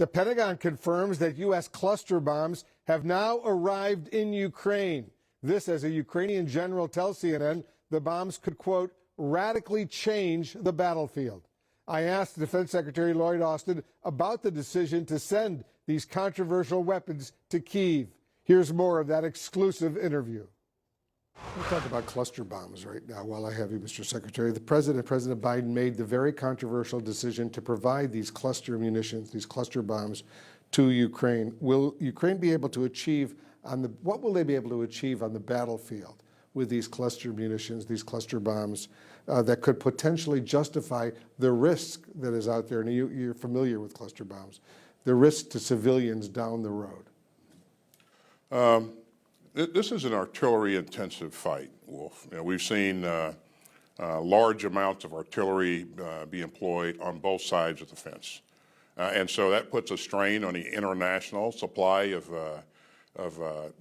The Pentagon confirms that U.S. cluster bombs have now arrived in Ukraine. This, as a Ukrainian general tells CNN, the bombs could, quote, radically change the battlefield. I asked Defense Secretary Lloyd Austin about the decision to send these controversial weapons to Kyiv. Here's more of that exclusive interview. We'll talk about cluster bombs right now while I have you, Mr. Secretary. President Biden, made the very controversial decision to provide these cluster munitions, these cluster bombs, to Ukraine. Will Ukraine be able to achieve what will they be able to achieve on the battlefield with these cluster munitions, these cluster bombs, that could potentially justify the risk that is out there? And you're familiar with cluster bombs, the risk to civilians down the road. This is an artillery-intensive fight, Wolf. We've seen large amounts of artillery be employed on both sides of the fence, and so that puts a strain on the international supply of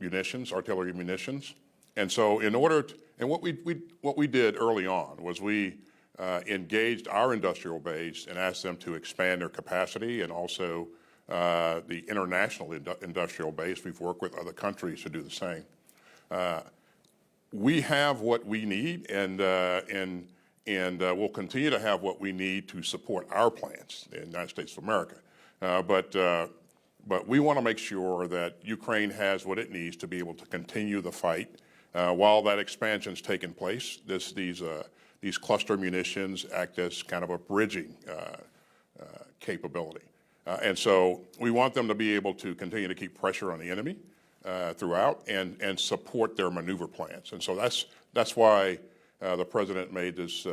munitions, artillery munitions. And so, what we did early on was we engaged our industrial base and asked them to expand their capacity, and also the international industrial base. We've worked with other countries to do the same. We have what we need, and we'll continue to have what we need to support our plans in the United States of America. But we want to make sure that Ukraine has what it needs to be able to continue the fight while that expansion's taking place. These cluster munitions act as kind of a bridging capability. And so we want them to be able to continue to keep pressure on the enemy throughout and support their maneuver plans. And so that's why the president made this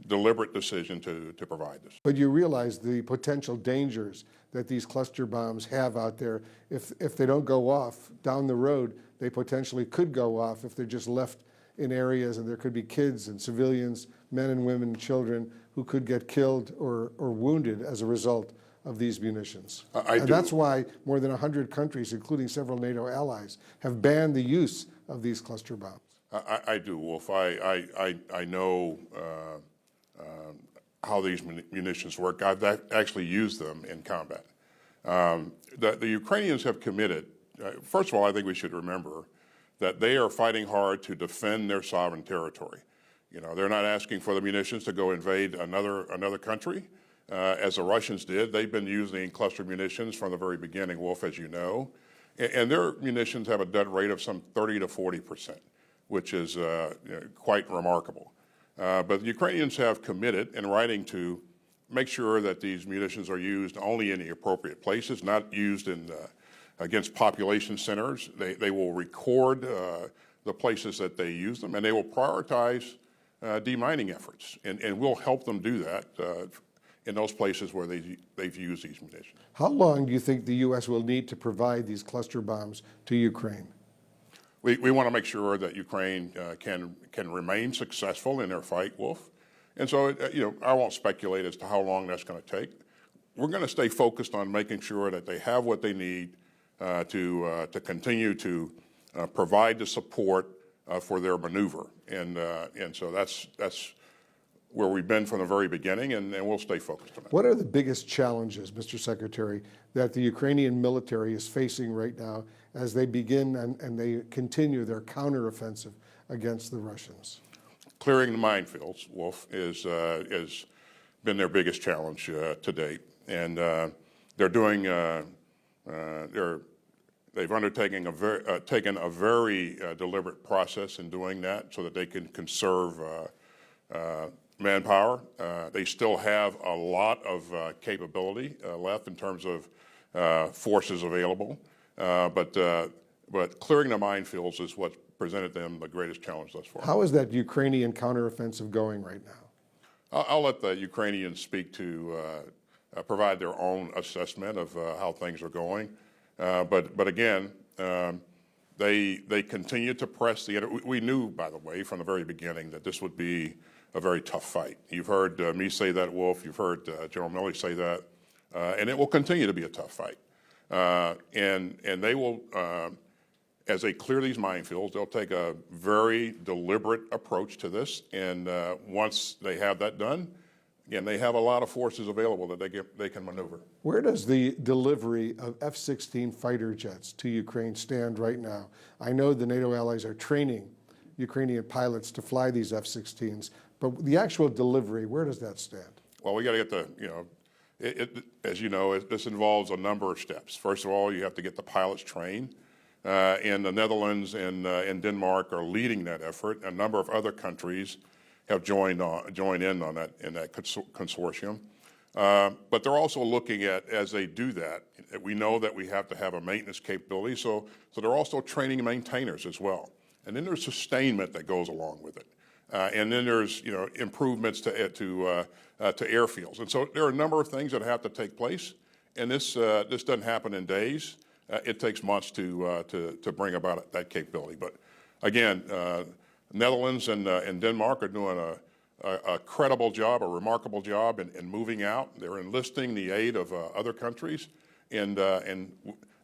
deliberate decision to provide this. But you realize the potential dangers that these cluster bombs have out there. If they don't go off down the road, they potentially could go off if they're just left in areas, and there could be kids and civilians, men and women and children, who could get killed or wounded as a result of these munitions. And that's why more than 100 countries, including several NATO allies, have banned the use of these cluster bombs. I do, Wolf. I know how these munitions work. I've actually used them in combat. The Ukrainians have committed. First of all, I think we should remember that they are fighting hard to defend their sovereign territory. They're not asking for the munitions to go invade another country, as the Russians did. They've been using cluster munitions from the very beginning, Wolf, as you know. And their munitions have a dead rate of some 30 to 40%, which is quite remarkable. But the Ukrainians have committed in writing to make sure that these munitions are used only in the appropriate places, not used against population centers. They will record the places that they use them, and they will prioritize demining efforts, and we'll help them do that in those places where they've used these munitions. How long do you think the U.S. will need to provide these cluster bombs to Ukraine? We want to make sure that Ukraine can remain successful in their fight, Wolf. And so, I won't speculate as to how long that's going to take. We're going to stay focused on making sure that they have what they need to continue to provide the support for their maneuver. And so that's where we've been from the very beginning, and we'll stay focused on that. What are the biggest challenges, Mr. Secretary, that the Ukrainian military is facing right now as they begin and they continue their counteroffensive against the Russians? Clearing the minefields, Wolf, has been their biggest challenge to date, and they're doing. They've undertaken taken a very deliberate process in doing that, so that they can conserve manpower. They still have a lot of capability left in terms of forces available, but clearing the minefields is what presented them the greatest challenge thus far. How is that Ukrainian counteroffensive going right now? I'll let the Ukrainians speak to provide their own assessment of how things are going, but again, they continue to press the. We knew, by the way, from the very beginning that this would be a very tough fight. You've heard me say that, Wolf. You've heard General Milley say that, and it will continue to be a tough fight. And they will, as they clear these minefields, they'll take a very deliberate approach to this. And once they have that done, again, they have a lot of forces available that they can maneuver. Where does the delivery of F-16 fighter jets to Ukraine stand right now? I know the NATO allies are training Ukrainian pilots to fly these F-16s, but the actual delivery, where does that stand? Well, we got to get the, as you know, this involves a number of steps. First of all, you have to get the pilots trained. And the Netherlands and Denmark are leading that effort. A number of other countries have joined in on that consortium. But they're also looking at, as they do that, we know that we have to have a maintenance capability, so they're also training maintainers as well. And then there's sustainment that goes along with it. And then there's improvements to airfields. And so there are a number of things that have to take place. And this doesn't happen in days. It takes months to bring about that capability. But again, Netherlands and Denmark are doing a credible job, a remarkable job in moving out. They're enlisting the aid of other countries, and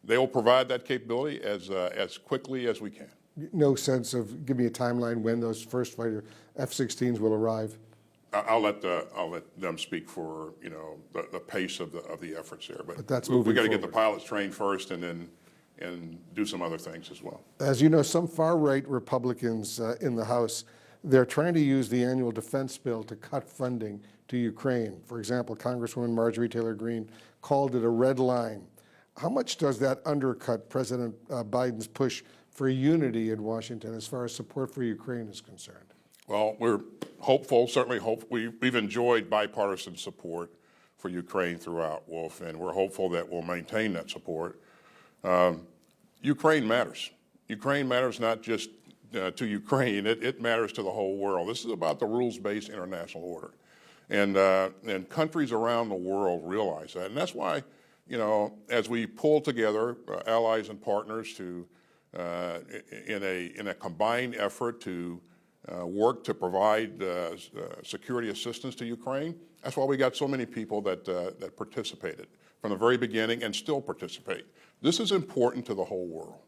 they will provide that capability as quickly as we can. No sense of, give me a timeline when those first fighter F-16s will arrive? I'll let them speak for the pace of the efforts there. But that's moving we got to get forward. the pilots trained first, and do some other things as well. As you know, some far-right Republicans in the House, they're trying to use the annual defense bill to cut funding to Ukraine. For example, Congresswoman Marjorie Taylor Greene called it a red line. How much does that undercut President Biden's push for unity in Washington as far as support for Ukraine is concerned? Well, we're hopeful, certainly hope. We've enjoyed bipartisan support for Ukraine throughout, Wolf, and we're hopeful that we'll maintain that support. Ukraine matters. Ukraine matters not just to Ukraine, it matters to the whole world. This is about the rules-based international order. And countries around the world realize that. And that's why, as we pull together allies and partners to in a combined effort to work to provide security assistance to Ukraine. That's why we got so many people that participated from the very beginning and still participate. This is important to the whole world.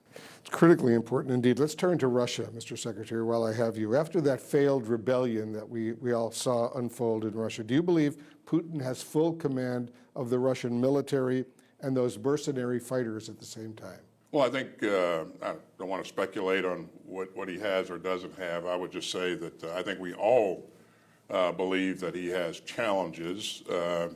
It's critically important indeed. Let's turn to Russia, Mr. Secretary, while I have you. After that failed rebellion that we all saw unfold in Russia, do you believe Putin has full command of the Russian military and those mercenary fighters at the same time? Well, I think, I don't want to speculate on what he has or doesn't have. I would just say that I think we all believe that he has challenges.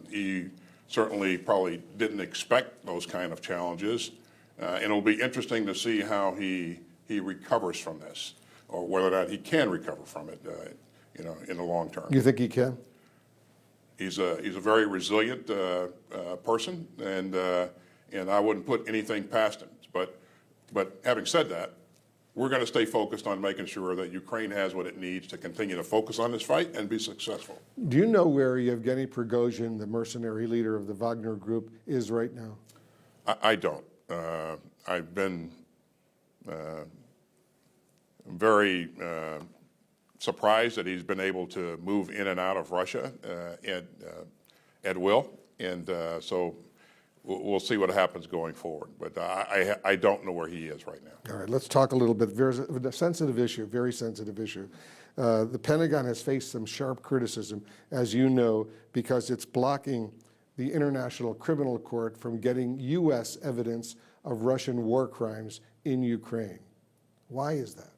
He certainly probably didn't expect those kind of challenges. And it'll be interesting to see how he recovers from this, or whether or not he can recover from it, in the long term. You think he can? He's a very resilient person, and I wouldn't put anything past him. But having said that, we're going to stay focused on making sure that Ukraine has what it needs to continue to focus on this fight and be successful. Do you know where Yevgeny Prigozhin, the mercenary leader of the Wagner Group, is right now? I don't. I've been very surprised that he's been able to move in and out of Russia at will, and so we'll see what happens going forward. But I don't know where he is right now. All right, let's talk a little bit. There's a sensitive issue, very sensitive issue. The Pentagon has faced some sharp criticism, as you know, because it's blocking the International Criminal Court from getting U.S. evidence of Russian war crimes in Ukraine. Why is that?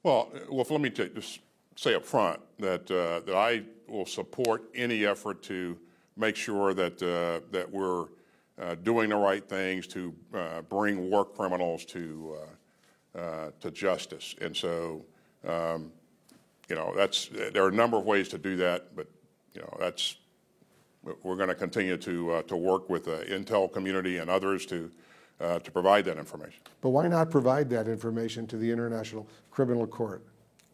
Well, let me just say up front that I will support any effort to make sure that we're doing the right things to bring war criminals to justice. And so, there are a number of ways to do that, but we're going to continue to work with the intel community and others to provide that information. But why not provide that information to the International Criminal Court?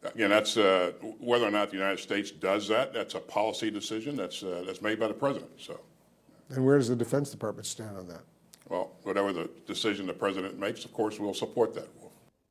Again, that's whether or not the United States does that. That's a policy decision that's made by the president. So. And where does the Defense Department stand on that? Well, whatever the decision the president makes, of course, we'll support that.